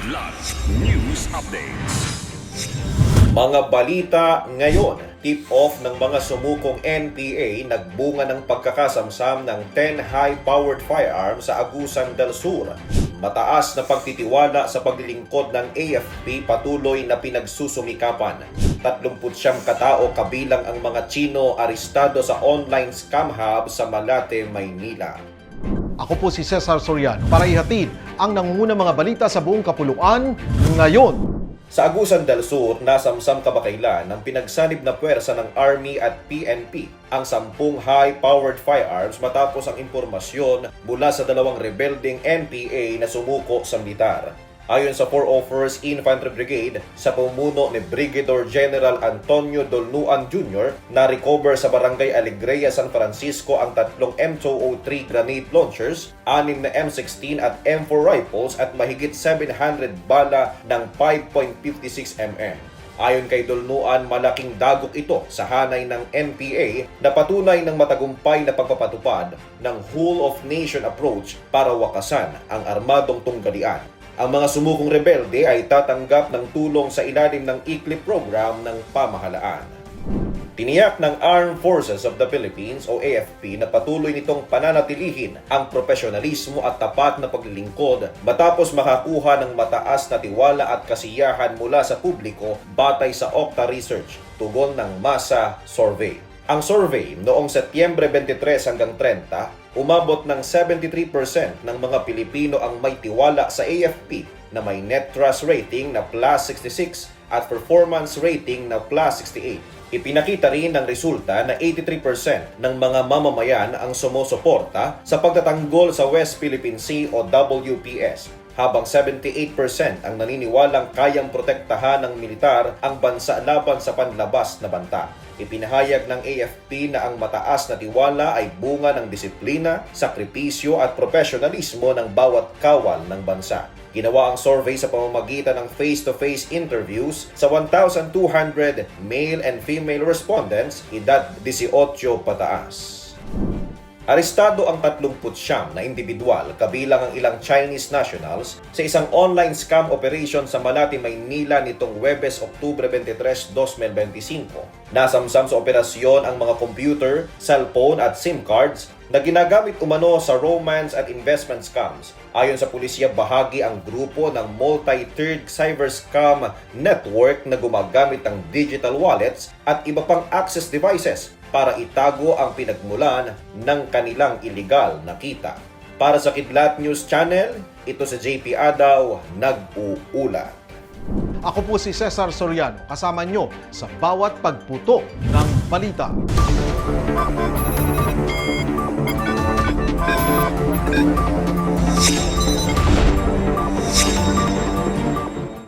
Kidlat News Updates. Mga balita ngayon, tip-off ng mga sumukong NPA nagbunga ng pagkakasamsam ng 10 high-powered firearms sa Agusan del Sur. Mataas na pagtitiwala sa paglilingkod ng AFP patuloy na pinagsusumikapan. 39 katao kabilang ang mga Chino arestado sa online scam hub sa Malate, Maynila. Ako po si Cesar Soriano para ihatid ang nangungunang mga balita sa buong kapuluan ngayon. Sa Agusan del Sur, nasamsam kamakailan ng pinagsanib na puwersa ng Army at PNP ang 10 high-powered firearms matapos ang impormasyon mula sa dalawang rebelding NPA na sumuko sa militar. Ayon sa 401st Infantry Brigade, sa pamumuno ni Brigadier General Antonio Dolnuan Jr., na-recover sa Barangay Alegria, San Francisco ang 3 M203 grenade launchers, 6 na M16 at M4 rifles at mahigit 700 bala ng 5.56 mm. Ayon kay Dolnuan, malaking dagok ito sa hanay ng NPA na patunay ng matagumpay na pagpapatupad ng whole-of-nation approach para wakasan ang armadong tunggalian. Ang mga sumukong rebelde ay tatanggap ng tulong sa ilalim ng ICLIP program ng pamahalaan. Tiniyak ng Armed Forces of the Philippines o AFP na patuloy nitong pananatilihin ang profesionalismo at tapat na paglilingkod matapos makakuha ng mataas na tiwala at kasiyahan mula sa publiko batay sa Okta Research, tugon ng Masa Survey. Ang survey noong Setyembre 23 hanggang 30, umabot ng 73% ng mga Pilipino ang may tiwala sa AFP na may net trust rating na plus 66 at performance rating na plus 68. Ipinakita rin ng resulta na 83% ng mga mamamayan ang sumusuporta sa pagtatanggol sa West Philippine Sea o WPS, habang 78% ang naniniwalang kayang protektahan ng militar ang bansa laban sa panlabas na banta. Ipinahayag ng AFP na ang mataas na tiwala ay bunga ng disiplina, sakripisyo at profesionalismo ng bawat kawal ng bansa. Ginawa ang survey sa pamamagitan ng face-to-face interviews sa 1,200 male and female respondents, edad 18 pataas. Arestado ang 39 na individual kabilang ang ilang Chinese nationals sa isang online scam operation sa Malate, Maynila nitong Huwebes, Oktubre 23, 2025. Nasamsam sa operasyon ang mga computer, cellphone at SIM cards na ginagamit umano sa romance at investment scams. Ayon sa pulisya, bahagi ang grupo ng multi-tiered cyber scam network na gumagamit ng digital wallets at iba pang access devices para itago ang pinagmulan ng kanilang iligal na kita. Para sa Kidlat News Channel, ito si JP Adaw, nag-uulat. Ako po si Cesar Soriano, kasama nyo sa bawat pagputo ng balita.